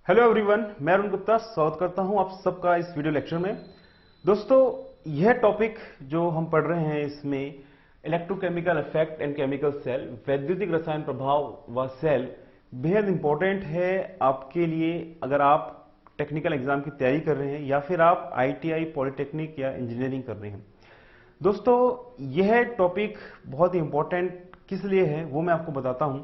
Hello everyone, मैं अरुण गुप्ता स्वागत करता हूं आप सबका इस वीडियो लेक्चर में। दोस्तों, यह टॉपिक जो हम पढ़ रहे हैं इसमें electrochemical effect and chemical cell, वैद्युतिक रसायन प्रभाव व सेल बेहद इंपॉर्टेंट है आपके लिए अगर आप टेक्निकल एग्जाम की तैयारी कर रहे हैं या फिर आप आईटीआई, पॉलिटेक्निक या इंजीनियरिंग कर रहे हैं। दोस्तों, यह टॉपिक बहुत ही इंपॉर्टेंट किस लिए है वो मैं आपको बताता हूं।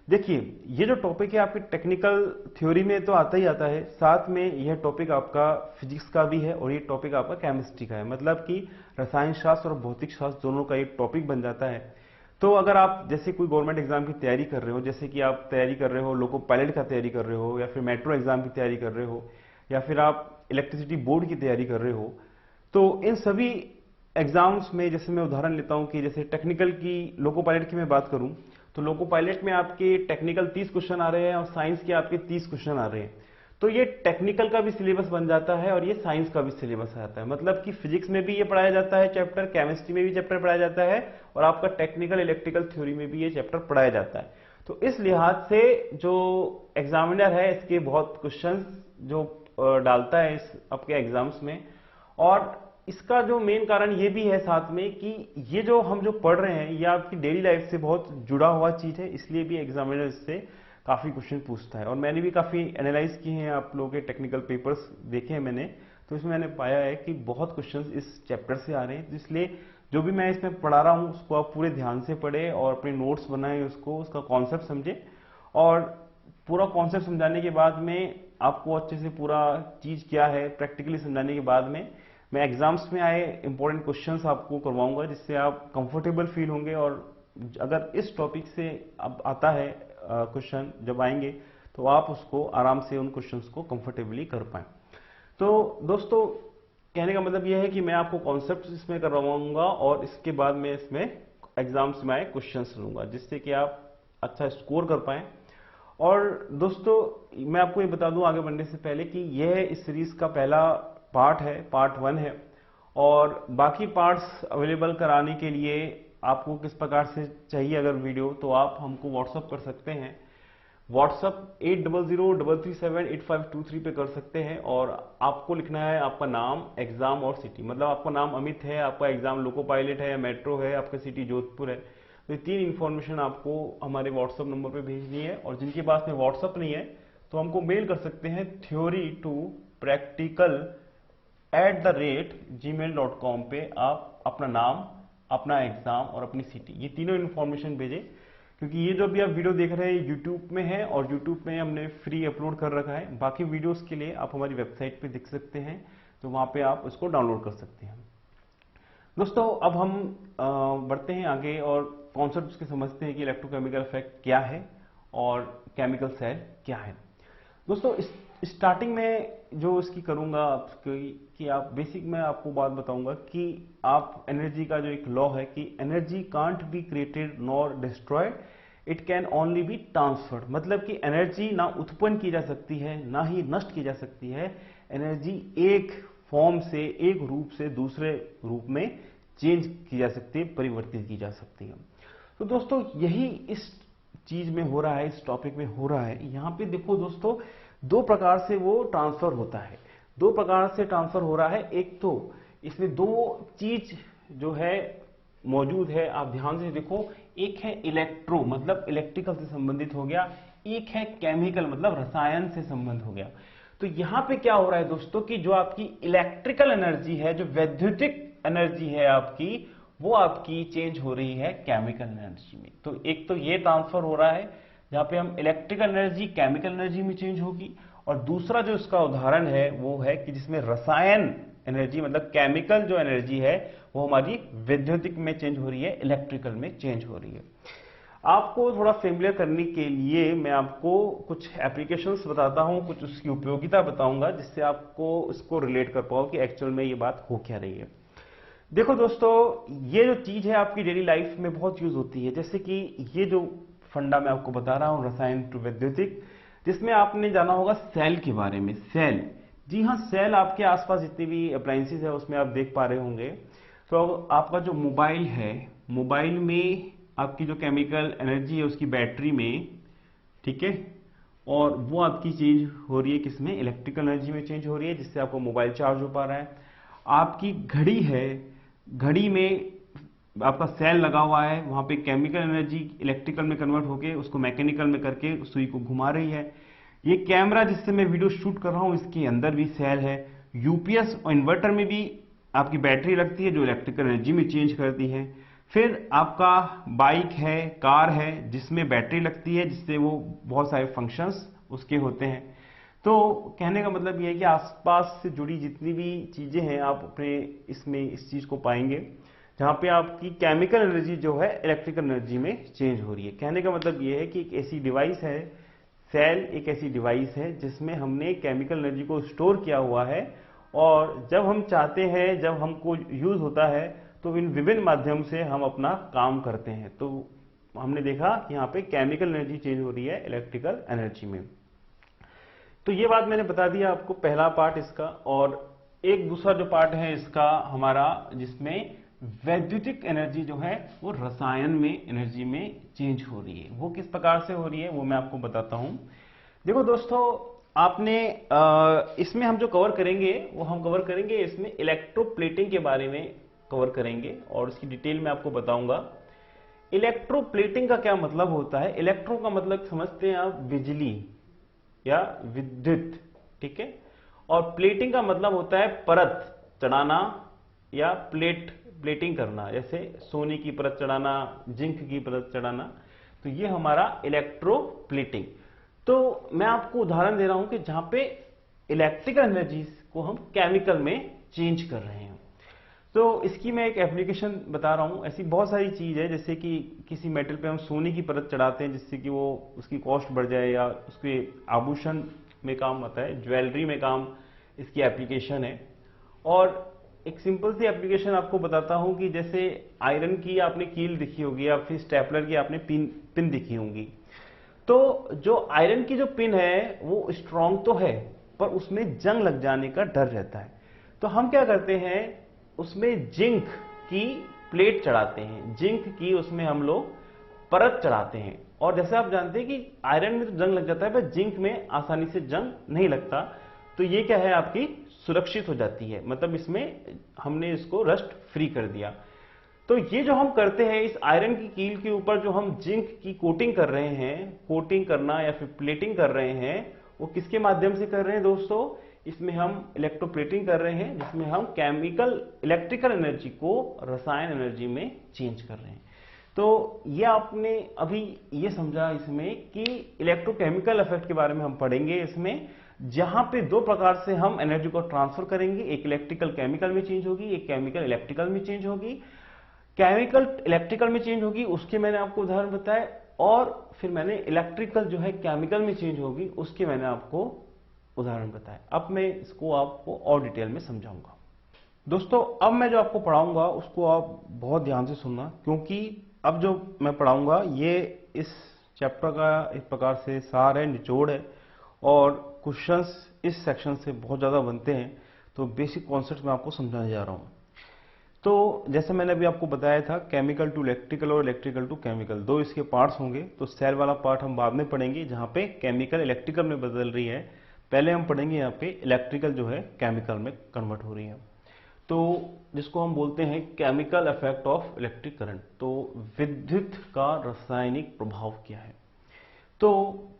देखिए, ये जो टॉपिक है आपकी टेक्निकल थ्योरी में तो आता ही आता है, साथ में यह टॉपिक आपका फिजिक्स का भी है और ये टॉपिक आपका केमिस्ट्री का है, मतलब कि रसायन शास्त्र और भौतिक शास्त्र दोनों का एक टॉपिक बन जाता है। तो अगर आप जैसे कोई गवर्नमेंट एग्जाम की तैयारी कर रहे हो, जैसे कि आप तैयारी कर रहे हो लोको पायलट का तैयारी कर रहे हो, या फिर मेट्रो एग्जाम की तैयारी कर रहे हो, या फिर आप इलेक्ट्रिसिटी बोर्ड की तैयारी कर रहे हो, तो इन सभी एग्जाम्स में जैसे मैं उदाहरण लेता हूं कि जैसे टेक्निकल की लोको पायलट की मैं बात करूं तो लोको पायलट में आपके टेक्निकल 30 क्वेश्चन आ रहे हैं और साइंस के आपके 30 क्वेश्चन आ रहे हैं। तो ये टेक्निकल का भी सिलेबस बन जाता है और ये साइंस का भी सिलेबस आता है, मतलब कि फिजिक्स में भी ये पढ़ाया जाता है चैप्टर, केमिस्ट्री में भी चैप्टर पढ़ाया जाता है और आपका टेक्निकल इलेक्ट्रिकल थ्योरी में भी ये चैप्टर पढ़ाया जाता है। तो इस लिहाज से जो एग्जामिनर है इसके बहुत क्वेश्चन जो डालता है इस आपके एग्जाम्स में, और इसका जो मेन कारण ये भी है साथ में कि ये जो हम जो पढ़ रहे हैं ये आपकी डेली लाइफ से बहुत जुड़ा हुआ चीज है, इसलिए भी एग्जामिनर इससे काफी क्वेश्चन पूछता है। और मैंने भी काफी एनालाइज किए हैं, आप लोगों के टेक्निकल पेपर्स देखे हैं मैंने, तो इसमें मैंने पाया है कि बहुत क्वेश्चन इस चैप्टर से आ रहे हैं। तो इसलिए जो भी मैं इसमें पढ़ा रहा हूँ उसको आप पूरे ध्यान से पढ़े और अपने नोट्स बनाए, उसका कॉन्सेप्ट समझे, और पूरा कॉन्सेप्ट समझाने के बाद में आपको अच्छे से पूरा चीज क्या है प्रैक्टिकली समझाने के बाद में मैं एग्जाम्स में आए इंपॉर्टेंट क्वेश्चंस आपको करवाऊंगा, जिससे आप कंफर्टेबल फील होंगे। और अगर इस टॉपिक से अब आता है क्वेश्चन जब आएंगे तो आप उसको आराम से उन क्वेश्चंस को कंफर्टेबली कर पाए। तो दोस्तों, कहने का मतलब यह है कि मैं आपको कॉन्सेप्ट इसमें करवाऊंगा और इसके बाद में इसमें एग्जाम्स में आए क्वेश्चन लूंगा, जिससे कि आप अच्छा स्कोर कर पाए। और दोस्तों, मैं आपको ये बता दूं आगे बढ़ने से पहले कि यह इस सीरीज का पहला पार्ट है, पार्ट 1 है, और बाकी पार्ट्स अवेलेबल कराने के लिए आपको किस प्रकार से चाहिए अगर वीडियो, तो आप हमको व्हाट्सअप कर सकते हैं। व्हाट्सअप 8003378523 पे कर सकते हैं, और आपको लिखना है आपका नाम, एग्जाम और सिटी, मतलब आपका नाम अमित है, आपका एग्जाम लोको पायलट है या मेट्रो है, आपका सिटी जोधपुर है। तो ये 3 इंफॉर्मेशन आपको हमारे व्हाट्सअप नंबर पे भेजनी है। और जिनके पास में व्हाट्सअप नहीं है तो हमको मेल कर सकते हैं theory2practical@gmail.com पे आप अपना नाम, अपना एग्जाम और अपनी सिटी, ये तीनों इन्फॉर्मेशन भेजें। क्योंकि ये जो भी आप वीडियो देख रहे हैं यूट्यूब में है और यूट्यूब में हमने फ्री अपलोड कर रखा है, बाकी वीडियोस के लिए आप हमारी वेबसाइट पे देख सकते हैं, तो वहां पे आप उसको डाउनलोड कर सकते हैं। दोस्तों, अब हम बढ़ते हैं आगे और कॉन्सेप्ट के समझते हैं कि इलेक्ट्रोकेमिकल इफेक्ट क्या है और केमिकल सेल क्या है। दोस्तों, स्टार्टिंग में जो इसकी करूंगा आपकी कि आप बेसिक में आपको बात बताऊंगा कि आप एनर्जी का जो एक लॉ है कि energy can't be created nor destroyed, it can only be transferred, मतलब कि एनर्जी ना उत्पन्न की जा सकती है ना ही नष्ट की जा सकती है। एनर्जी एक फॉर्म से, एक रूप से दूसरे रूप में चेंज की जा सकती है, परिवर्तित की जा सकती है। तो दोस्तों, यही इस चीज में हो रहा है, इस टॉपिक में हो रहा है। यहां पे देखो दोस्तों, दो प्रकार से वो ट्रांसफर होता है, दो प्रकार से ट्रांसफर हो रहा है। एक तो इसमें दो चीज जो है मौजूद है, आप ध्यान से देखो। एक है इलेक्ट्रो, मतलब इलेक्ट्रिकल से संबंधित हो गया, एक है केमिकल, मतलब रसायन से संबंध हो गया। तो यहां पे क्या हो रहा है दोस्तों कि जो आपकी इलेक्ट्रिकल एनर्जी है, जो वैद्युतिक एनर्जी है आपकी, वो आपकी चेंज हो रही है केमिकल एनर्जी में। तो एक तो ये ट्रांसफर हो रहा है जहां पे हम इलेक्ट्रिकल एनर्जी केमिकल एनर्जी में चेंज होगी, और दूसरा जो इसका उदाहरण है वो है कि जिसमें रसायन एनर्जी, मतलब केमिकल जो एनर्जी है वो हमारी वैद्युतिक में चेंज हो रही है, इलेक्ट्रिकल में चेंज हो रही है। आपको थोड़ा फेमिलियर करने के लिए मैं आपको कुछ एप्लीकेशंस बताता हूं, कुछ उसकी उपयोगिता बताऊंगा, जिससे आपको इसको रिलेट कर पाओ कि एक्चुअल में ये बात हो क्या रही है। देखो दोस्तों, ये जो चीज है आपकी डेली लाइफ में बहुत यूज होती है, जैसे कि ये जो फंडा मैं आपको बता रहा हूं रसायन टू वैद्युतिक, जिसमें आपने जाना होगा सेल के बारे में। सेल, जी हाँ, सेल आपके आसपास जितनी भी अप्लायंसेस है उसमें आप देख पा रहे होंगे। तो आपका जो मोबाइल है, मोबाइल में आपकी जो केमिकल एनर्जी है उसकी बैटरी में, ठीक है, और वो आपकी चेंज हो रही है किसमें, इलेक्ट्रिकल एनर्जी में चेंज हो रही है, जिससे आपको मोबाइल चार्ज हो पा रहा है। आपकी घड़ी है, घड़ी में आपका सेल लगा हुआ है, वहां पे केमिकल एनर्जी इलेक्ट्रिकल में कन्वर्ट होके उसको मैकेनिकल में करके सुई को घुमा रही है। ये कैमरा जिससे मैं वीडियो शूट कर रहा हूं, इसके अंदर भी सेल है। यूपीएस और इन्वर्टर में भी आपकी बैटरी लगती है जो इलेक्ट्रिकल एनर्जी में चेंज करती है। फिर आपका बाइक है, कार है, जिसमें बैटरी लगती है, जिससे वो बहुत सारे फंक्शंस उसके होते हैं। तो कहने का मतलब ये है कि आसपास से जुड़ी जितनी भी चीजें हैं आप अपने इसमें इस चीज को पाएंगे, जहां पे आपकी केमिकल एनर्जी जो है इलेक्ट्रिकल एनर्जी में चेंज हो रही है। कहने का मतलब ये है कि एक ऐसी डिवाइस है, सेल एक ऐसी डिवाइस है जिसमें हमने केमिकल एनर्जी को स्टोर किया हुआ है, और जब हम चाहते हैं, जब हमको यूज होता है, तो इन विभिन्न माध्यम से हम अपना काम करते हैं। तो हमने देखा कि यहाँ पे केमिकल एनर्जी चेंज हो रही है इलेक्ट्रिकल एनर्जी में। तो ये बात मैंने बता दिया आपको, पहला पार्ट इसका। और एक दूसरा जो पार्ट है इसका हमारा, जिसमें वैद्युतिक एनर्जी जो है वो रसायन में एनर्जी में चेंज हो रही है। वो किस प्रकार से हो रही है वो मैं आपको बताता हूं। देखो दोस्तों, आपने इसमें हम जो कवर करेंगे वो हम कवर करेंगे इसमें इलेक्ट्रोप्लेटिंग के बारे में कवर करेंगे, और इसकी डिटेल में आपको बताऊंगा। इलेक्ट्रोप्लेटिंग का क्या मतलब होता है। इलेक्ट्रो का मतलब समझते हैं आप बिजली या विद्युत, ठीक है। और प्लेटिंग का मतलब होता है परत चढ़ाना या प्लेटिंग करना, जैसे सोने की परत चढ़ाना, जिंक की परत चढ़ाना। तो ये हमारा इलेक्ट्रोप्लेटिंग। तो मैं आपको उदाहरण दे रहा हूं कि जहां पे इलेक्ट्रिकल एनर्जी को हम केमिकल में चेंज कर रहे हैं। तो इसकी मैं एक एप्लीकेशन बता रहा हूं। ऐसी बहुत सारी चीज है, जैसे कि किसी मेटल पे हम सोने की परत चढ़ाते हैं जिससे कि वो उसकी कॉस्ट बढ़ जाए, या उसके आभूषण में काम आता है, ज्वेलरी में काम इसकी एप्लीकेशन है। और एक सिंपल सी एप्लीकेशन आपको बताता हूं कि जैसे आयरन की आपने कील दिखी होगी, या फिर स्टेपलर की आपने पिन दिखी होंगी। तो जो आयरन की जो पिन है वो स्ट्रांग तो है, पर उसमें जंग लग जाने का डर रहता है। तो हम क्या करते हैं, उसमें जिंक की प्लेट चढ़ाते हैं, जिंक की उसमें हम लोग परत चढ़ाते हैं। और जैसे आप जानते हैं कि आयरन में तो जंग लग जाता है, पर जिंक में आसानी से जंग नहीं लगता। तो ये क्या है, आपकी सुरक्षित हो जाती है, मतलब इसमें हमने इसको रस्ट फ्री कर दिया। तो ये जो हम करते हैं, इस आयरन की कील के ऊपर जो हम जिंक की कोटिंग कर रहे हैं, कोटिंग करना या फिर प्लेटिंग कर रहे हैं, वो किसके माध्यम से कर रहे हैं दोस्तों, इसमें हम इलेक्ट्रोप्लेटिंग कर रहे हैं, जिसमें हम केमिकल इलेक्ट्रिकल एनर्जी को रसायन एनर्जी में चेंज कर रहे हैं। तो ये आपने अभी ये समझा इसमें कि इलेक्ट्रोकेमिकल इफेक्ट के बारे में हम पढ़ेंगे इसमें, जहां पे दो प्रकार से हम एनर्जी को ट्रांसफर करेंगे। एक इलेक्ट्रिकल केमिकल में चेंज होगी, एक केमिकल इलेक्ट्रिकल में चेंज होगी। केमिकल इलेक्ट्रिकल में चेंज होगी, उसके मैंने आपको उदाहरण बताए, और फिर मैंने इलेक्ट्रिकल जो है केमिकल में चेंज होगी, उसके मैंने आपको उदाहरण बताए। अब मैं इसको आपको और डिटेल में समझाऊंगा। दोस्तों, अब मैं जो आपको पढ़ाऊंगा उसको आप बहुत ध्यान से सुनना, क्योंकि अब जो मैं पढ़ाऊंगा ये इस चैप्टर का एक प्रकार से सार है, निचोड़ है, और क्वेश्चंस इस सेक्शन से बहुत ज्यादा बनते हैं। तो बेसिक कॉन्सेप्ट मैं आपको समझाने जा रहा हूं। तो जैसे मैंने अभी आपको बताया था, केमिकल टू इलेक्ट्रिकल और इलेक्ट्रिकल टू केमिकल, दो इसके पार्ट्स होंगे। तो सेल वाला पार्ट हम बाद में पढ़ेंगे, जहां पे केमिकल इलेक्ट्रिकल में बदल रही है। पहले हम पढ़ेंगे यहाँ पे इलेक्ट्रिकल जो है केमिकल में कन्वर्ट हो रही है, तो जिसको हम बोलते हैं chemical effect of electric current. तो विद्युत का रासायनिक प्रभाव क्या है। तो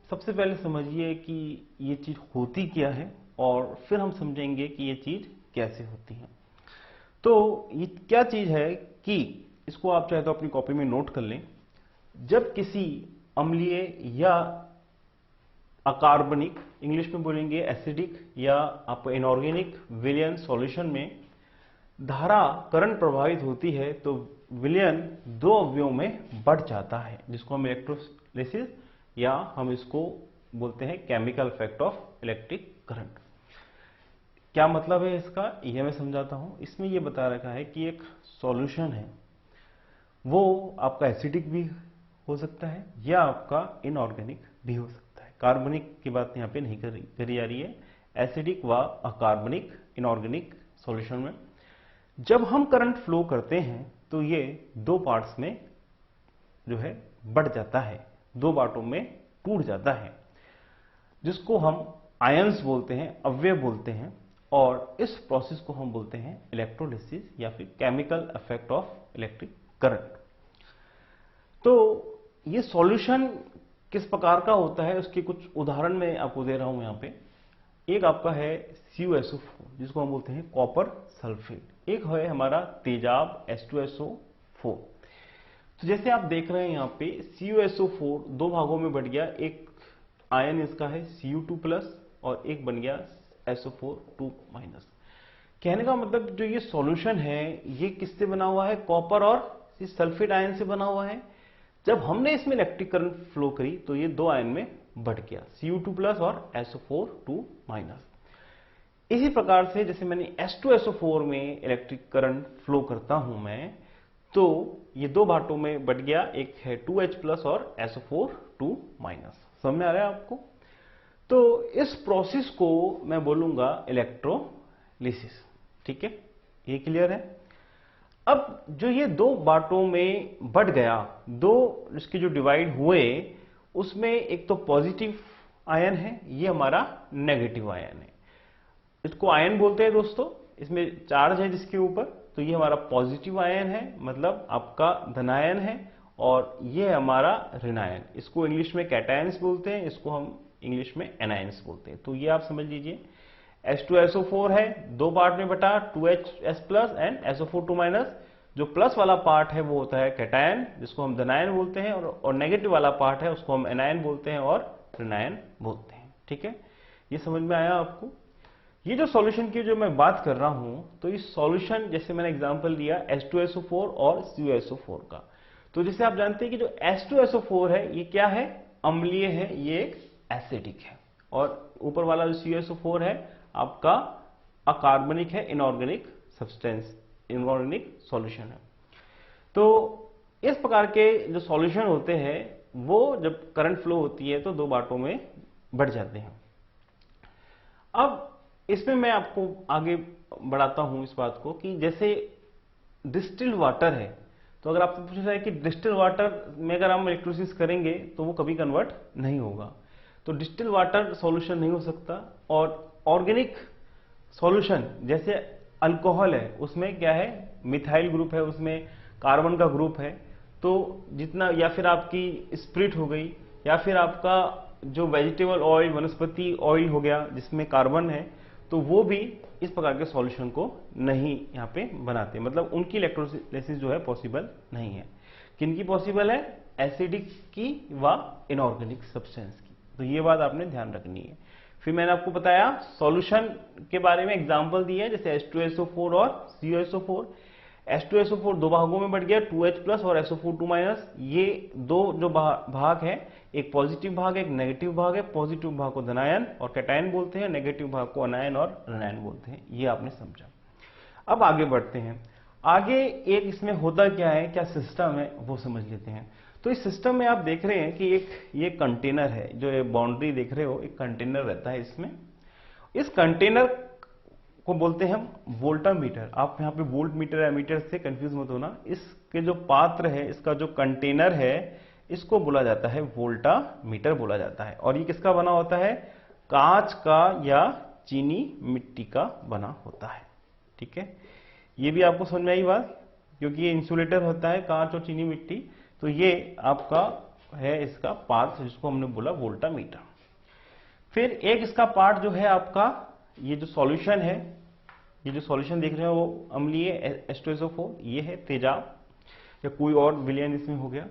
सबसे पहले समझिए कि ये चीज होती क्या है, और फिर हम समझेंगे कि ये चीज कैसे होती है। तो ये क्या चीज है कि इसको आप चाहे तो अपनी कॉपी में नोट कर लें। जब किसी अम्लीय या अकार्बनिक, इंग्लिश में बोलेंगे एसिडिक, या आप इनऑर्गेनिक विलयन सॉल्यूशन में धारा करंट प्रभावित होती है, तो विलयन दो अवयवों में बढ़ जाता है, जिसको हम इलेक्ट्रोलिसिस या हम इसको बोलते हैं chemical effect of electric current. क्या मतलब है इसका, यह मैं समझाता हूं। इसमें यह बता रखा है कि एक सॉल्यूशन है, वो आपका एसिडिक भी हो सकता है या आपका इनऑर्गेनिक भी हो सकता है। कार्बनिक की बात यहां पे नहीं करी जा रही है, एसिडिक व अकार्बनिक इनऑर्गेनिक सॉल्यूशन में जब हम करंट फ्लो करते हैं तो ये दो पार्ट्स में जो है बढ़ जाता है, दो पार्टों में टूट जाता है। जिसको हम आयंस बोलते हैं, अवयव बोलते हैं, और इस प्रोसेस को हम बोलते हैं इलेक्ट्रोलिसिस या फिर chemical effect of electric current. तो ये सॉल्यूशन किस प्रकार का होता है उसके कुछ उदाहरण मैं आपको दे रहा हूं यहां पे। एक आपका है CuSO4 जिसको हम बोलते हैं कॉपर सल्फेट, एक है हमारा तेजाब H2SO4। तो जैसे आप देख रहे हैं यहां पे CuSO4 दो भागों में बट गया, एक आयन इसका है Cu2+ और एक बन गया SO4 2-। कहने का मतलब जो ये सॉल्यूशन है ये किससे बना हुआ है, कॉपर और इस सल्फेट आयन से बना हुआ है। जब हमने इसमें इलेक्ट्रिक करंट फ्लो करी तो ये दो आयन में बढ़ गया, Cu2+ और SO4 2-। इसी प्रकार से जैसे मैंने H2SO4 में इलेक्ट्रिक करंट फ्लो करता हूं मैं, तो ये दो बाटों में बढ़ गया, एक है 2H+ और SO4 2-। समझ में आ रहा है आपको? तो इस प्रोसेस को मैं बोलूंगा इलेक्ट्रोलिसिस। ठीक है, ये क्लियर है? अब जो ये दो बाटों में बढ़ गया, दो इसके जो डिवाइड हुए उसमें एक तो पॉजिटिव आयन है, ये हमारा नेगेटिव आयन है। इसको आयन बोलते हैं दोस्तों, इसमें चार्ज है जिसके ऊपर, तो ये हमारा पॉजिटिव आयन है, मतलब आपका धनायन है, और ये हमारा ऋणायन। इसको इंग्लिश में कैटायंस बोलते हैं, इसको हम इंग्लिश में एनायंस बोलते हैं। तो ये आप समझ लीजिए H2SO4 है, दो पार्ट में बटा, 2H+ एंड SO4 2-। जो प्लस वाला पार्ट है वो होता है कैटायन जिसको हम धनायन बोलते हैं, और नेगेटिव वाला पार्ट है उसको हम एनायन बोलते हैं और ऋणायन बोलते हैं। ठीक है, ये समझ में आया आपको? ये जो सॉल्यूशन की जो मैं बात कर रहा हूं, तो इस सॉल्यूशन जैसे मैंने एग्जांपल दिया H2SO4 और CuSO4 का। तो जैसे आप जानते हैं कि जो H2SO4 है ये क्या है, अम्लीय है, ये एक एसिडिक है, और ऊपर वाला जो CuSO4 है आपका अकार्बनिक है, इनऑर्गेनिक सब्सटेंस, इनऑर्गेनिक सॉल्यूशन है। तो इस प्रकार के जो सॉल्यूशन होते हैं वो जब करंट फ्लो होती है तो दो बाटों में बढ़ जाते हैं। अब इसमें मैं आपको आगे बढ़ाता हूं इस बात को कि जैसे डिस्टिल्ड वाटर है, तो अगर आपसे पूछा जाए कि डिस्टिल्ड वाटर में अगर हम इलेक्ट्रोलिसिस करेंगे तो वो कभी कन्वर्ट नहीं होगा, तो डिस्टिल्ड वाटर सॉल्यूशन नहीं हो सकता। और ऑर्गेनिक सॉल्यूशन जैसे अल्कोहल है, उसमें क्या है, मिथाइल ग्रुप है, उसमें कार्बन का ग्रुप है, तो जितना, या फिर आपकी स्प्रिट हो गई, या फिर आपका जो वेजिटेबल ऑयल, वनस्पति ऑयल हो गया जिसमें कार्बन है, तो वो भी इस प्रकार के सॉल्यूशन को नहीं यहाँ पे बनाते, मतलब उनकी इलेक्ट्रोलिसिस जो है पॉसिबल नहीं है। किनकी पॉसिबल है, एसिडिक की व इनऑर्गेनिक सब्सटेंस की। तो ये बात आपने ध्यान रखनी है। फिर मैंने आपको बताया सॉल्यूशन के बारे में, एग्जांपल दिया है जैसे H2SO4 और CuSO4। H2SO4 दो भागों में बढ़ गया, 2H+ और SO4 2-। ये दो जो भाग है, एक पॉजिटिव भाग है, एक नेगेटिव भाग है। पॉजिटिव भाग को धनायन और कैटायन बोलते हैं, नेगेटिव भाग को अनायन और ऋणायन बोलते हैं। ये आपने समझा। अब आगे बढ़ते हैं। आगे एक इसमें होता क्या है, क्या सिस्टम है, वो समझ लेते हैं। तो इस सिस्टम में आप देख रहे हैं कि एक ये कंटेनर है, जो ये बाउंड्री देख रहे हो, एक कंटेनर रहता है इसमें। इस कंटेनर को बोलते हैं हम वोल्टामीटर। आप यहाँ पे वोल्ट मीटर एमीटर से कंफ्यूज मत होना। इसके जो पात्र है, इसका जो कंटेनर है, इसको बोला जाता है वोल्टामीटर बोला जाता है। और ये किसका बना होता है, कांच का या चीनी मिट्टी का बना होता है। ठीक है, ये भी आपको समझ में आई बात, क्योंकि ये इंसुलेटर होता है, कांच और चीनी मिट्टी। तो ये आपका है इसका पार्ट जिसको हमने बोला वोल्टामीटर। फिर एक इसका पार्ट जो है आपका, ये जो सॉल्यूशन है, ये जो सॉल्यूशन देख रहे हो वो अम्लीय H2SO4, ये है तेजाब या कोई और विलयन इसमें हो गया।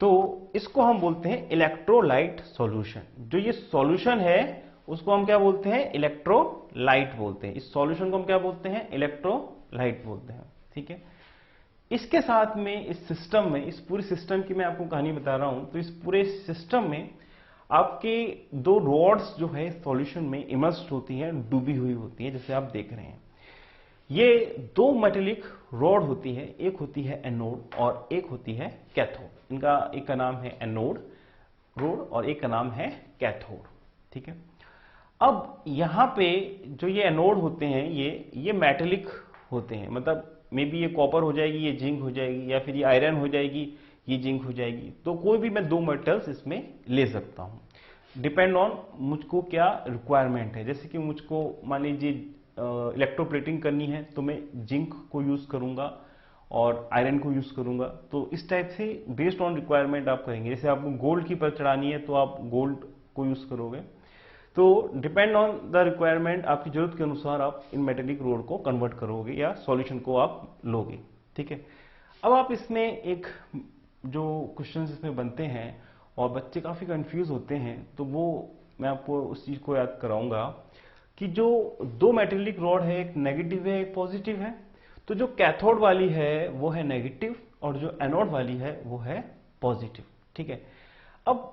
तो इसको हम बोलते हैं इलेक्ट्रोलाइट सॉल्यूशन। जो ये सॉल्यूशन है उसको हम क्या बोलते हैं, इलेक्ट्रोलाइट बोलते हैं। इस सॉल्यूशन को हम क्या बोलते हैं, इलेक्ट्रोलाइट बोलते हैं। ठीक है, इसके साथ में इस सिस्टम में, इस पूरे सिस्टम की मैं आपको कहानी बता रहा हूं। तो इस पूरे सिस्टम में आपके दो रॉड्स जो है सॉल्यूशन में इमर्स्ड होती हैं, डूबी हुई होती है, जैसे आप देख रहे हैं। ये दो मेटेलिक रॉड होती है, एक होती है एनोड और एक होती है कैथोड। इनका एक का नाम है एनोड रॉड और एक का नाम है कैथोड। ठीक है, अब यहां पे जो ये एनोड होते हैं ये मेटेलिक होते हैं, मतलब मे बी ये कॉपर हो जाएगी, ये जिंक हो जाएगी, या फिर ये आयरन हो जाएगी, ये जिंक हो जाएगी। तो कोई भी मैं दो मेटल्स इसमें ले सकता हूं। डिपेंड ऑन मुझको क्या रिक्वायरमेंट है। जैसे कि मुझको मान लीजिए इलेक्ट्रोप्लेटिंग करनी है तो मैं जिंक को यूज करूंगा और आयरन को यूज करूंगा। तो इस टाइप से बेस्ड ऑन रिक्वायरमेंट आप करेंगे। जैसे आपको गोल्ड की परत चढ़ानी है तो आप गोल्ड को यूज करोगे। तो डिपेंड ऑन द रिक्वायरमेंट, आपकी जरूरत के अनुसार आप इन मेटेलिक रोड को कन्वर्ट करोगे या सॉल्यूशन को आप लोगे। ठीक है, अब आप इसमें एक जो क्वेश्चंस इसमें बनते हैं और बच्चे काफी कंफ्यूज होते हैं, तो वो मैं आपको उस चीज को याद कराऊंगा कि जो दो मेटेलिक रॉड है, एक नेगेटिव है एक पॉजिटिव है। तो जो कैथोड वाली है वो है नेगेटिव और जो एनोड वाली है वो है पॉजिटिव। ठीक है, अब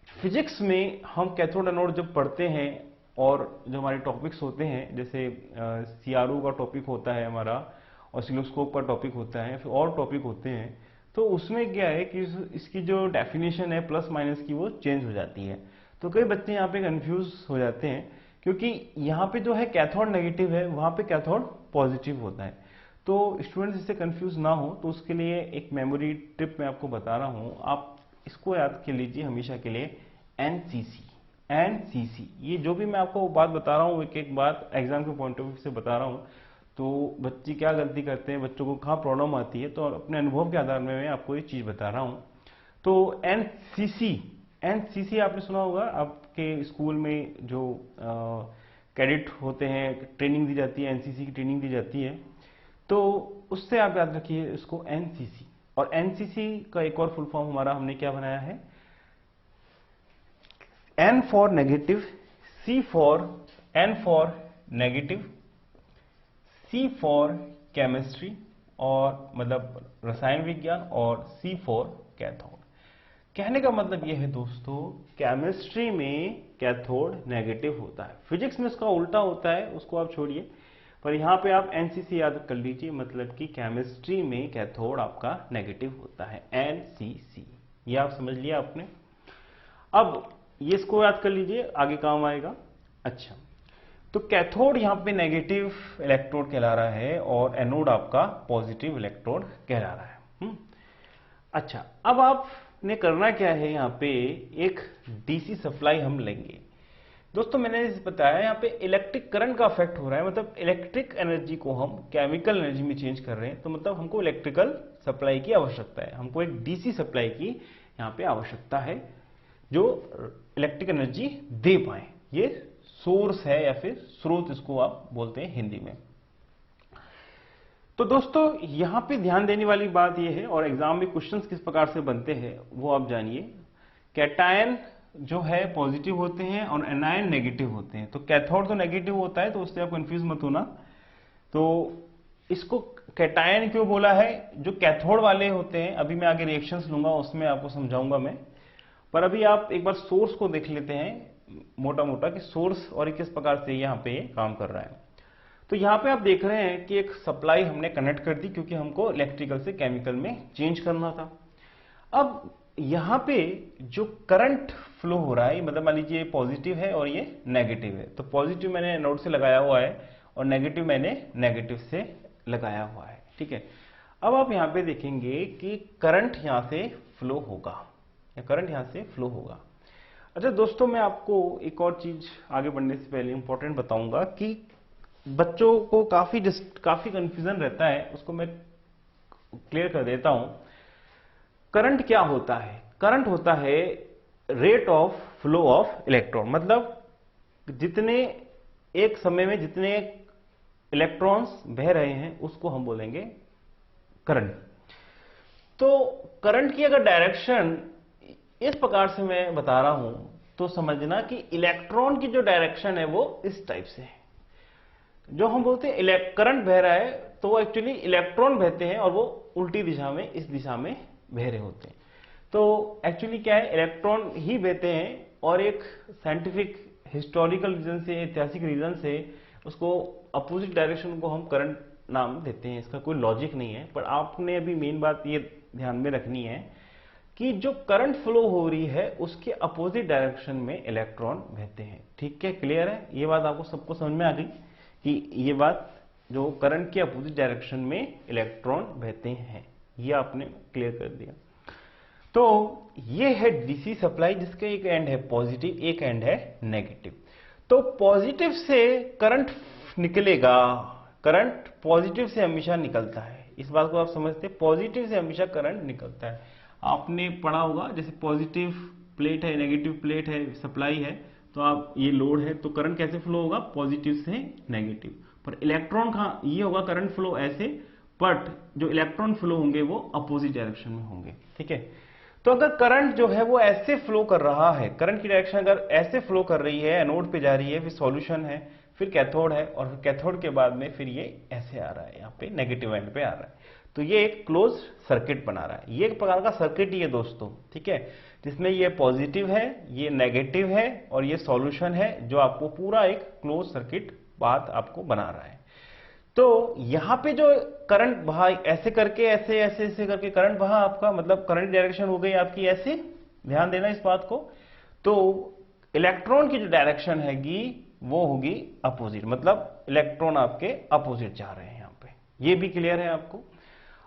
फिजिक्स में हम कैथोड एनोड जब पढ़ते हैं और जो हमारे टॉपिक्स होते हैं, जैसे सीआरओ का टॉपिक होता है हमारा, ऑसिलोस्कोप का टॉपिक होता है, फिर और टॉपिक होते हैं, तो उसमें क्या है कि इसकी जो डेफिनेशन है प्लस माइनस की वो चेंज हो जाती है। तो कई बच्चे यहाँ पे कंफ्यूज हो जाते हैं क्योंकि यहाँ पे जो है कैथोड नेगेटिव है, वहां पे कैथोड पॉजिटिव होता है। तो स्टूडेंट्स इससे कंफ्यूज ना हो तो उसके लिए एक मेमोरी टिप मैं आपको बता रहा हूं, आप इसको याद कर लीजिए हमेशा के लिए, एनसीसी। एनसीसी, ये जो भी मैं आपको बात बता रहा हूं एक एक बात एग्जाम के पॉइंट ऑफ व्यू से बता रहा हूं। तो बच्चे क्या गलती करते हैं, बच्चों को कहाँ प्रॉब्लम आती है, तो अपने अनुभव के आधार में मैं आपको ये चीज बता रहा हूं। तो एनसीसी, एनसीसी आपने सुना होगा, आपके स्कूल में जो कैडेट होते हैं ट्रेनिंग दी जाती है, एनसीसी की ट्रेनिंग दी जाती है, तो उससे आप याद रखिए इसको एनसीसी। और एनसीसी का एक और फुल फॉर्म हमारा हमने क्या बनाया है, N for negative, C for, N for negative, C for chemistry और मतलब रसायन विज्ञान, और सी फॉर कैथोड। कहने का मतलब यह है दोस्तों, केमिस्ट्री में कैथोड नेगेटिव होता है, फिजिक्स में इसका उल्टा होता है, उसको आप छोड़िए, पर यहां पे आप एनसीसी याद कर लीजिए, मतलब कि केमिस्ट्री में कैथोड आपका नेगेटिव होता है, एनसीसी। ये आप समझ लिया आपने। अब ये इसको याद कर लीजिए, आगे काम आएगा। अच्छा, तो कैथोड यहां पे नेगेटिव इलेक्ट्रोड कहला रहा है और एनोड आपका पॉजिटिव इलेक्ट्रोड कहला रहा है। अच्छा, अब आपने करना क्या है, यहां पे एक डीसी सप्लाई हम लेंगे। दोस्तों मैंने बताया यहाँ पे इलेक्ट्रिक करंट का अफेक्ट हो रहा है, मतलब इलेक्ट्रिक एनर्जी को हम केमिकल एनर्जी में चेंज कर रहे हैं, तो मतलब हमको इलेक्ट्रिकल सप्लाई की आवश्यकता है, हमको एक डीसी सप्लाई की यहाँ पे आवश्यकता है जो इलेक्ट्रिक एनर्जी दे पाए। ये सोर्स है या फिर स्रोत इसको आप बोलते हैं हिंदी में। तो दोस्तों यहां पे ध्यान देने वाली बात यह है, और एग्जाम में क्वेश्चंस किस प्रकार से बनते हैं वो आप जानिए। कैटायन जो है पॉजिटिव होते हैं और एनायन नेगेटिव होते हैं। तो कैथोड तो नेगेटिव होता है, तो उससे आप कंफ्यूज मत होना। तो इसको कैटायन क्यों बोला है, जो कैथोड वाले होते हैं, अभी मैं आगे रिएक्शंस लूंगा उसमें आपको समझाऊंगा मैं, पर अभी आप एक बार सोर्स को देख लेते हैं मोटा मोटा कि सोर्स और किस प्रकार से यहाँ पे काम कर रहा है। तो यहाँ पे आप देख रहे हैं कि एक सप्लाई हमने कनेक्ट कर दी क्योंकि हमको इलेक्ट्रिकल से केमिकल में चेंज करना था। अब यहाँ पे जो करंट फ्लो हो रहा है, मतलब मान लीजिए पॉजिटिव है और ये नेगेटिव है, तो पॉजिटिव मैंने एनोड से लगाया हुआ है और नेगेटिव मैंने नेगेटिव से लगाया हुआ है। ठीक है, अब आप यहाँ पे देखेंगे कि करंट यहाँ से फ्लो होगा, या करंट यहाँ से फ्लो होगा। अच्छा दोस्तों, मैं आपको एक और चीज आगे बढ़ने से पहले इंपॉर्टेंट बताऊंगा कि बच्चों को काफी कंफ्यूजन रहता है, उसको मैं क्लियर कर देता हूं। करंट क्या होता है, करंट होता है rate of flow of electron, मतलब जितने एक समय में जितने इलेक्ट्रॉन्स बह रहे हैं उसको हम बोलेंगे करंट। तो करंट की अगर डायरेक्शन इस प्रकार से मैं बता रहा हूं तो समझना कि इलेक्ट्रॉन की जो डायरेक्शन है वो इस टाइप से है। जो हम बोलते हैं करंट बह रहा है, तो वो एक्चुअली इलेक्ट्रॉन बहते हैं और वो उल्टी दिशा में, इस दिशा में बह रहे होते हैं। तो एक्चुअली क्या है, इलेक्ट्रॉन ही बहते हैं, और एक साइंटिफिक हिस्टोरिकल रीजन से, ऐतिहासिक रीजन से उसको अपोजिट डायरेक्शन को हम करंट नाम देते हैं। इसका कोई लॉजिक नहीं है, पर आपने अभी मेन बात ये ध्यान में रखनी है कि जो करंट फ्लो हो रही है उसके अपोजिट डायरेक्शन में इलेक्ट्रॉन बहते हैं। ठीक है, क्लियर है, ये बात आपको सबको समझ में आ गई कि ये बात जो करंट के अपोजिट डायरेक्शन में इलेक्ट्रॉन बहते हैं, ये आपने क्लियर कर दिया। तो ये है डीसी सप्लाई जिसका एक एंड है पॉजिटिव, एक एंड है नेगेटिव। तो पॉजिटिव से करंट निकलेगा, करंट पॉजिटिव से हमेशा निकलता है, इस बात को आप समझते हैं, पॉजिटिव से हमेशा करंट निकलता है। आपने पढ़ा होगा जैसे पॉजिटिव प्लेट है, नेगेटिव प्लेट है, सप्लाई है, तो आप ये लोड है, तो करंट कैसे फ्लो होगा, पॉजिटिव से नेगेटिव। पर इलेक्ट्रॉन का ये होगा करंट फ्लो ऐसे, बट जो इलेक्ट्रॉन फ्लो होंगे वो अपोजिट डायरेक्शन में होंगे, ठीक है। तो अगर करंट जो है वो ऐसे फ्लो कर रहा है, करंट की डायरेक्शन अगर ऐसे फ्लो कर रही है, एनोड पे जा रही है, फिर सॉल्यूशन है, फिर कैथोड है, और फिर कैथोड के बाद में फिर ये ऐसे आ रहा है, यहाँ पे नेगेटिव एंड पे आ रहा है, तो ये एक क्लोज सर्किट बना रहा है। ये एक प्रकार का सर्किट ही है दोस्तों, ठीक है, जिसमें ये पॉजिटिव है, ये नेगेटिव है, और ये सॉल्यूशन है, जो आपको पूरा एक क्लोज सर्किट बात आपको बना रहा है। तो यहां पे जो करंट बहा, ऐसे करके ऐसे ऐसे ऐसे करके करंट बहा आपका, मतलब करंट डायरेक्शन हो गई आपकी ऐसे, ध्यान देना इस बात को। तो इलेक्ट्रॉन की जो डायरेक्शन हैगी वो होगी अपोजिट, मतलब इलेक्ट्रॉन आपके अपोजिट जा रहे हैं यहां पे, ये भी क्लियर है आपको।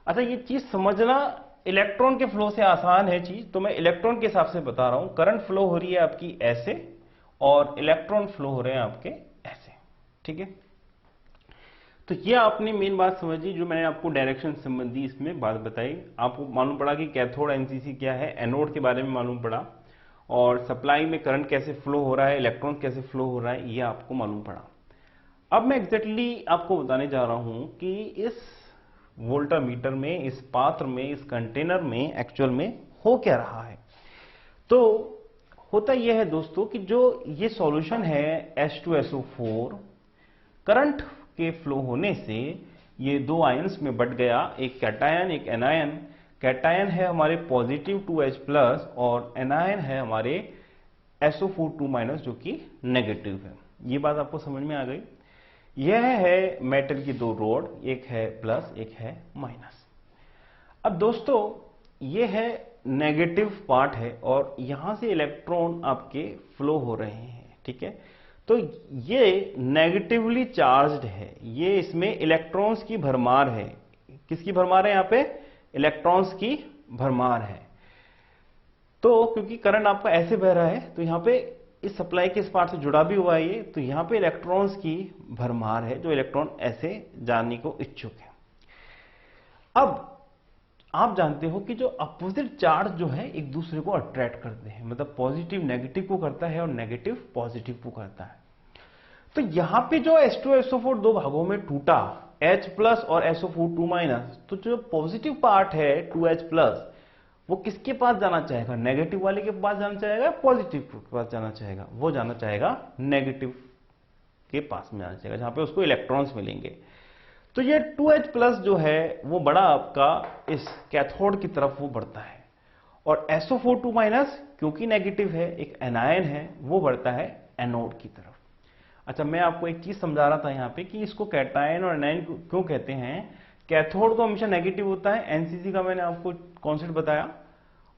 अच्छा, ये चीज समझना इलेक्ट्रॉन के फ्लो से आसान है चीज, तो मैं इलेक्ट्रॉन के हिसाब से बता रहा हूं। करंट फ्लो हो रही है आपकी ऐसे, और इलेक्ट्रॉन फ्लो हो रहे हैं आपके ऐसे, ठीक है। तो ये आपने मेन बात समझी, जो मैंने आपको डायरेक्शन संबंधी इसमें बात बताई। आपको मालूम पड़ा कि कैथोड एनसीसी क्या है, एनोड के बारे में मालूम पड़ा, और सप्लाई में करंट कैसे फ्लो हो रहा है, इलेक्ट्रॉन कैसे फ्लो हो रहा है, ये आपको मालूम पड़ा। अब मैं एग्जैक्टली आपको बताने जा रहा हूं कि इस वोल्टामीटर में, इस पात्र में, इस कंटेनर में एक्चुअल में हो क्या रहा है। तो होता यह है दोस्तों कि जो ये सॉल्यूशन है H2SO4, करंट के फ्लो होने से ये दो आयंस में बट गया, एक कैटायन एक एनायन। कैटायन है हमारे पॉजिटिव 2H+, और एनायन है हमारे SO4 जो कि नेगेटिव है। ये बात आपको समझ में आ गई। यह है मेटल की दो रोड, एक है प्लस एक है माइनस। अब दोस्तों ये है नेगेटिव पार्ट है, और यहां से इलेक्ट्रॉन आपके फ्लो हो रहे हैं, ठीक है। तो ये नेगेटिवली चार्ज्ड है, ये इसमें इलेक्ट्रॉन्स की भरमार है। किसकी भरमार है, यहां पे इलेक्ट्रॉन्स की भरमार है। तो क्योंकि करंट आपका ऐसे बह रहा है, तो यहां पे इस सप्लाई के इस पार्ट से जुड़ा भी हुआ है ये, तो यहां पे इलेक्ट्रॉन्स की भरमार है, जो इलेक्ट्रॉन ऐसे जाने को इच्छुक है। अब आप जानते हो कि जो अपोजिट चार्ज जो है एक दूसरे को अट्रैक्ट करते हैं, मतलब पॉजिटिव नेगेटिव को करता है और नेगेटिव पॉजिटिव को करता है। तो यहां पे जो H2SO4 दो भागों में टूटा, H+ और SO4 तो जो पॉजिटिव पार्ट है 2H+, वो किसके पास जाना चाहेगा, नेगेटिव वाले के पास जाना चाहेगा, पॉजिटिव के पास जाना चाहेगा, वो जाना चाहेगा नेगेटिव के पास में जाना चाहेगा, जहां पे उसको इलेक्ट्रॉन्स मिलेंगे। तो ये 2H+ जो है वो बड़ा आपका इस कैथोड की तरफ वो बढ़ता है, और SO4 क्योंकि नेगेटिव है, एक एनायन है, वो बढ़ता है एनोड की तरफ। अच्छा, मैं आपको एक चीज समझा रहा था यहाँ पे कि इसको कैटायन और एनायन क्यों कहते हैं। कैथोड तो हमेशा नेगेटिव होता है, एनसीसी का मैंने आपको कॉन्सेप्ट बताया,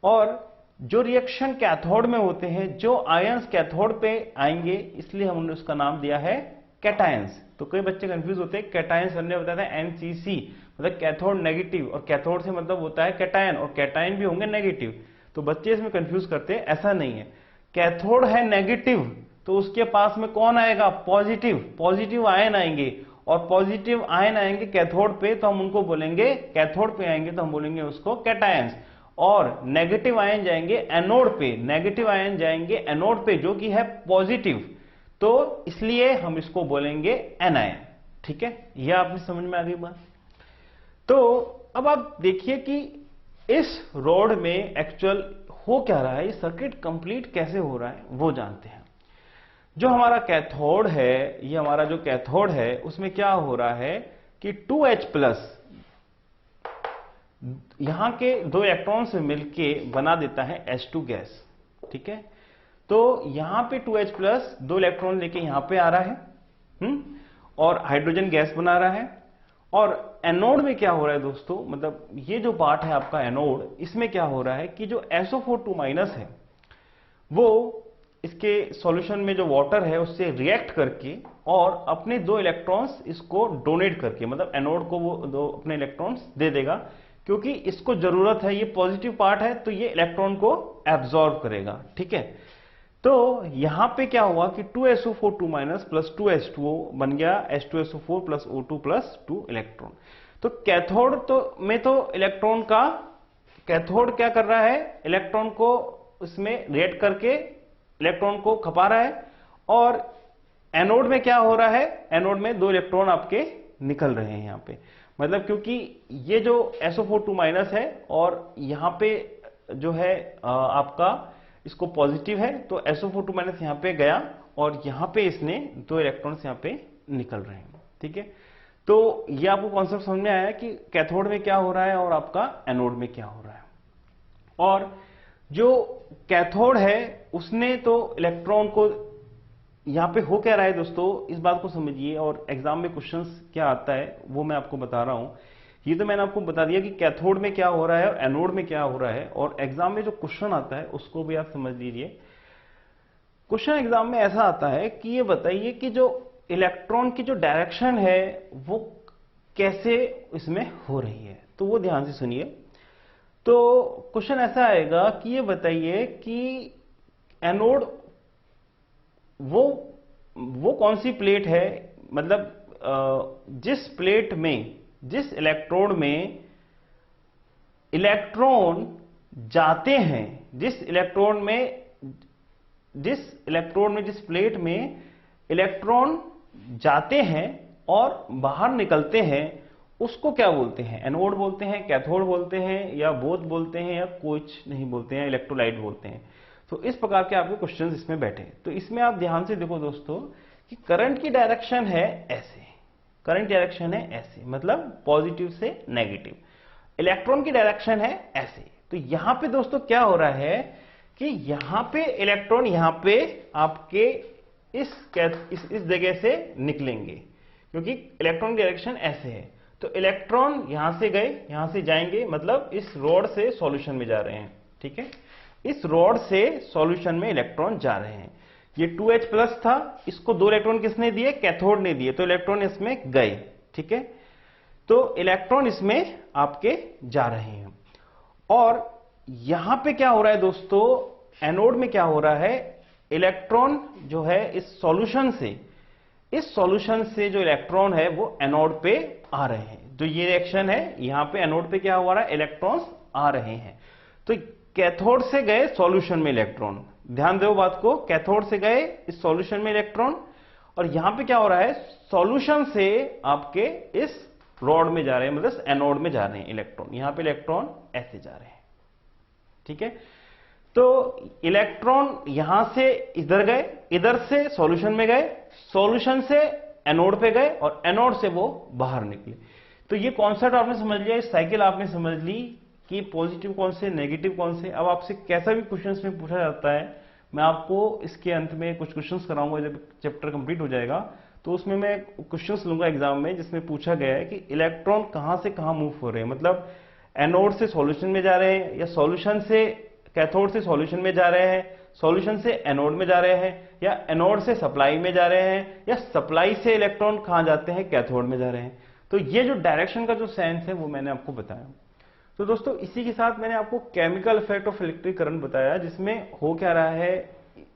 और जो रिएक्शन कैथोड में होते हैं, जो आयंस कैथोड पे आएंगे, इसलिए हमने उसका नाम दिया है कैटायंस। तो कई बच्चे कंफ्यूज होते हैं, कैटायंस हमने बताया था एनसीसी, मतलब कैथोड नेगेटिव, और कैथोड से मतलब होता है कैटायन, और कैटायन भी होंगे नेगेटिव। तो बच्चे इसमें कंफ्यूज करते हैं, ऐसा नहीं है। कैथोड है नेगेटिव, तो उसके पास में कौन आएगा, पॉजिटिव, पॉजिटिव आयन आएंगे, और पॉजिटिव आयन आएंगे कैथोड पे, तो हम उनको बोलेंगे, कैथोड पे आएंगे तो हम बोलेंगे उसको कैटायंस, और नेगेटिव आयन जाएंगे एनोड पे, नेगेटिव आयन जाएंगे एनोड पे जो कि है पॉजिटिव, तो इसलिए हम इसको बोलेंगे एनायन, ठीक है। यह आपने समझ में आ गई बात। तो अब आप देखिए कि इस रोड में एक्चुअल हो क्या रहा है, ये सर्किट कंप्लीट कैसे हो रहा है वो जानते हैं। जो हमारा कैथोड है, ये हमारा जो कैथोड है, उसमें क्या हो रहा है कि 2H+ यहां के दो इलेक्ट्रॉन से मिलके बना देता है H2 गैस, ठीक है। तो यहां पे 2H+ दो इलेक्ट्रॉन लेके यहां पे आ रहा है, और हाइड्रोजन गैस बना रहा है। और एनोड में क्या हो रहा है दोस्तों, मतलब ये जो पार्ट है आपका एनोड, इसमें क्या हो रहा है कि जो SO4 है वो इसके सॉल्यूशन में जो वाटर है उससे रिएक्ट करके और अपने दो इलेक्ट्रॉन्स इसको डोनेट करके, मतलब एनोड को वो दो अपने इलेक्ट्रॉन्स दे देगा, क्योंकि इसको जरूरत है, ये पॉजिटिव पार्ट है तो ये इलेक्ट्रॉन को एब्जॉर्ब करेगा। ठीक है, तो यहां पे क्या हुआ कि 2SO4 2- प्लस 2H2O बन गया H2SO4 plus O2 plus 2 electron. तो कैथोड में तो इलेक्ट्रॉन का, कैथोड क्या कर रहा है, इलेक्ट्रॉन को उसमें रिएक्ट करके इलेक्ट्रॉन को खपा रहा है, और एनोड में क्या हो रहा है, एनोड में 2 इलेक्ट्रॉन आपके निकल रहे हैं यहां पे। मतलब क्योंकि ये जो SO4 2- है और यहां पे जो है आपका इसको पॉजिटिव है, तो SO4 2- यहां पे गया और यहां पे इसने 2 इलेक्ट्रॉन्स यहां पे निकल रहे हैं। ठीक है, तो ये आपको कॉन्सेप्ट समझ में आया कि कैथोड में क्या हो रहा है और आपका एनोड में क्या हो रहा है। और जो कैथोड है उसने तो इलेक्ट्रॉन को, यहां पे हो क्या रहा है दोस्तों, इस बात को समझिए, और एग्जाम में क्वेश्चंस क्या आता है वो मैं आपको बता रहा हूं। ये तो मैंने आपको बता दिया कि कैथोड में क्या हो रहा है और एनोड में क्या हो रहा है, और एग्जाम में जो क्वेश्चन आता है उसको भी आप समझ लीजिए। क्वेश्चन एग्जाम में ऐसा आता है कि ये बताइए कि जो इलेक्ट्रॉन की जो डायरेक्शन है वो कैसे इसमें हो रही है, तो वो ध्यान से सुनिए। तो क्वेश्चन ऐसा आएगा कि ये बताइए कि एनोड वो कौन सी प्लेट है, मतलब जिस प्लेट में, जिस इलेक्ट्रोड में इलेक्ट्रॉन जाते हैं, जिस इलेक्ट्रोड में, जिस प्लेट में इलेक्ट्रॉन जाते हैं और बाहर निकलते हैं, उसको क्या बोलते हैं, एनोड बोलते हैं, कैथोड बोलते हैं, या बोथ बोलते हैं, या कुछ नहीं बोलते हैं, इलेक्ट्रोलाइट बोलते हैं। तो इस प्रकार के आपके क्वेश्चंस इसमें बैठे। तो इसमें आप ध्यान से देखो दोस्तों कि करंट की डायरेक्शन है ऐसे, करंट डायरेक्शन है ऐसे, मतलब पॉजिटिव से नेगेटिव, इलेक्ट्रॉन की डायरेक्शन है ऐसे। तो यहां पे दोस्तों क्या हो रहा है कि यहां पे इलेक्ट्रॉन यहां पे आपके इस जगह से निकलेंगे, क्योंकि इलेक्ट्रॉन की डायरेक्शन ऐसे है। तो इलेक्ट्रॉन यहां से गए, यहां से जाएंगे, मतलब इस रॉड से सॉल्यूशन में जा रहे हैं। ठीक है, इस रॉड से सॉल्यूशन में इलेक्ट्रॉन जा रहे हैं। ये 2H प्लस था, इसको 2 इलेक्ट्रॉन किसने दिए, कैथोड ने दिए, तो इलेक्ट्रॉन इसमें गए। ठीक है, तो इलेक्ट्रॉन इसमें आपके जा रहे हैं। और यहां पे क्या हो रहा है दोस्तों, एनोड में क्या हो रहा है, इलेक्ट्रॉन जो है इस सॉल्यूशन से जो इलेक्ट्रॉन है वो एनोड पे आ रहे हैं। जो ये रिएक्शन है यहां पे एनोड पे क्या हो रहा है, इलेक्ट्रॉन्स आ रहे हैं। तो कैथोड से गए सॉल्यूशन में इलेक्ट्रॉन, ध्यान दो बात को, कैथोड से गए इस सॉल्यूशन में इलेक्ट्रॉन, और यहां पे क्या हो रहा है, सॉल्यूशन से आपके इस रॉड में जा रहे हैं, मतलब एनोड में जा रहे हैं इलेक्ट्रॉन। यहां पे इलेक्ट्रॉन ऐसे जा रहे हैं। ठीक है, तो इलेक्ट्रॉन यहां से इधर गए, इधर से सॉल्यूशन में गए, सॉल्यूशन से एनोड पे गए, और एनोड से वो बाहर निकले। तो ये कॉन्सेप्ट आपने समझ लिया, इस साइकिल आपने समझ ली कि पॉजिटिव कौन से, नेगेटिव कौन से। अब आपसे कैसा भी क्वेश्चंस में पूछा जाता है, मैं आपको इसके अंत में कुछ क्वेश्चंस कराऊंगा जब चैप्टर कंप्लीट हो जाएगा, तो उसमें मैं क्वेश्चंस लूंगा एग्जाम में जिसमें पूछा गया है कि इलेक्ट्रॉन कहां से कहां मूव हो रहे हैं, मतलब एनोड से सॉल्यूशन में जा रहे हैं, या सॉल्यूशन से कैथोड से सॉल्यूशन में जा रहे हैं, सॉल्यूशन से एनोड में जा रहे हैं, या एनोड से सप्लाई में जा रहे हैं, या सप्लाई से इलेक्ट्रॉन कहां जाते हैं, कैथोड में जा रहे हैं। तो ये जो डायरेक्शन का जो सेंस है वो मैंने आपको बताया। तो दोस्तों इसी के साथ मैंने आपको chemical effect of electric current बताया, जिसमें हो क्या रहा है,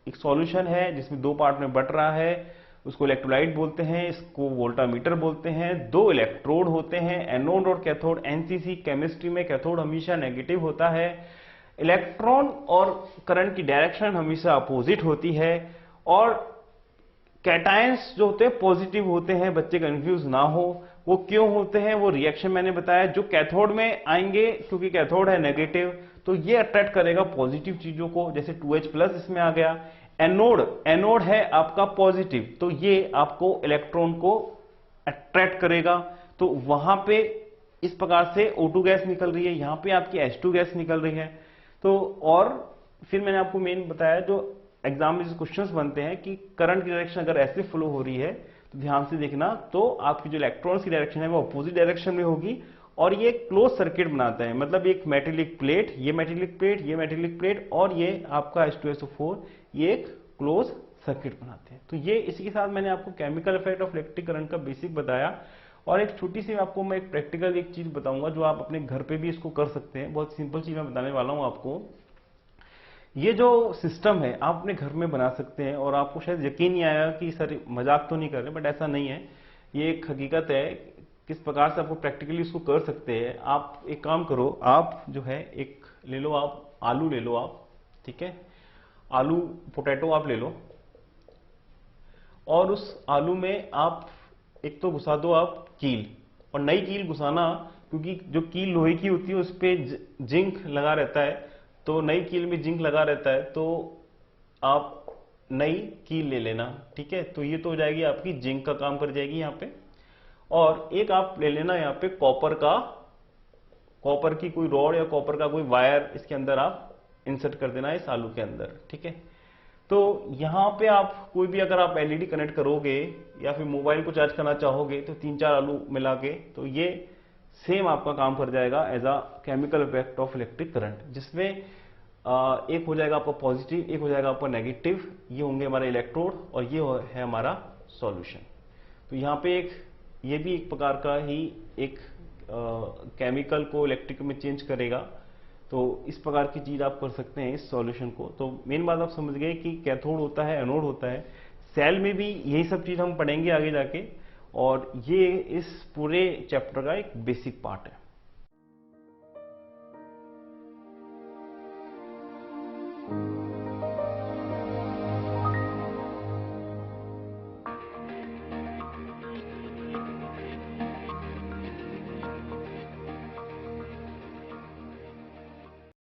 एक सॉल्यूशन है जिसमें 2 पार्ट में बट रहा है, उसको इलेक्ट्रोलाइट बोलते हैं, इसको वोल्टामीटर बोलते हैं, 2 इलेक्ट्रोड होते हैं, एनोड और कैथोड। एनसीसी केमिस्ट्री में कैथोड हमेशा नेगेटिव होता है, इलेक्ट्रॉन और करंट की डायरेक्शन हमेशा अपोजिट होती है, और कैटायंस जो होते हैं पॉजिटिव होते हैं। बच्चे कंफ्यूज ना हो, वो क्यों होते हैं, वो रिएक्शन मैंने बताया। जो कैथोड में आएंगे, क्योंकि कैथोड है नेगेटिव, तो ये अट्रैक्ट करेगा पॉजिटिव चीजों को, जैसे 2H प्लस इसमें आ गया। एनोड है आपका पॉजिटिव, तो ये आपको इलेक्ट्रॉन को अट्रैक्ट करेगा। तो वहां पे इस प्रकार से O2 गैस निकल रही है, यहां पे आपकी H2 गैस निकल रही है। तो और फिर मैंने आपको मेन बताया, जो एग्जाम में जो क्वेश्चंस बनते हैं कि करंट की डायरेक्शन अगर ऐसे फ्लो हो रही है तो ध्यान से देखना, तो आपकी जो इलेक्ट्रॉन्स की डायरेक्शन है वो अपोजिट डायरेक्शन में होगी, और ये क्लोज सर्किट बनाता है। मतलब एक मेटेलिक प्लेट, ये मेटेलिक प्लेट, ये मेटेलिक प्लेट, और ये आपका H2SO4, ये एक क्लोज सर्किट बनाते हैं। तो ये इसी के साथ मैंने आपको chemical effect of electric current का बेसिक बताया। और एक छोटी सी आपको मैं एक प्रैक्टिकल एक चीज बताऊंगा जो आप अपने घर पे भी इसको कर सकते हैं। बहुत सिंपल चीज मैं बताने वाला हूं आपको। ये जो सिस्टम है आप अपने घर में बना सकते हैं, और आपको शायद यकीन नहीं आया कि सर मजाक तो नहीं कर रहे, बट ऐसा नहीं है, ये एक हकीकत है किस प्रकार से आपको प्रैक्टिकली इसको कर सकते हैं। आप एक काम करो, आप जो है एक ले लो, आप आलू ले लो आप, ठीक है, आलू पोटैटो आप ले लो, और उस आलू में आप एक तो घुसा दो आप कील, और नई कील घुसाना, क्योंकि जो कील लोहे की होती है उस पर जिंक लगा रहता है, तो नई कील में जिंक लगा रहता है, तो आप नई कील ले लेना, ठीक है। तो ये तो हो जाएगी आपकी जिंक का काम कर जाएगी यहाँ पे। और एक आप ले लेना यहाँ पे कॉपर की कोई रॉड या कॉपर का कोई वायर इसके अंदर आप इंसर्ट कर देना है इस आलू के अंदर, ठीक है। तो यहां पे आप कोई भी अगर आप एलईडी कनेक्ट करोगे या फिर मोबाइल को चार्ज करना चाहोगे तो 3-4 आलू मिला के, तो ये सेम आपका काम कर जाएगा as a chemical effect of electric current, जिसमें एक हो जाएगा आपका पॉजिटिव, एक हो जाएगा आपका नेगेटिव, ये होंगे हमारे इलेक्ट्रोड और ये है हमारा सॉल्यूशन। तो यहाँ पे ये भी एक प्रकार का ही एक केमिकल को इलेक्ट्रिक में चेंज करेगा। तो इस प्रकार की चीज आप कर सकते हैं इस सॉल्यूशन को। तो मेन बात आप समझ गए कि कैथोड होता है, एनोड होता है, सेल में भी यही सब चीज हम पढ़ेंगे आगे जाके, और ये इस पूरे चैप्टर का एक बेसिक पार्ट है।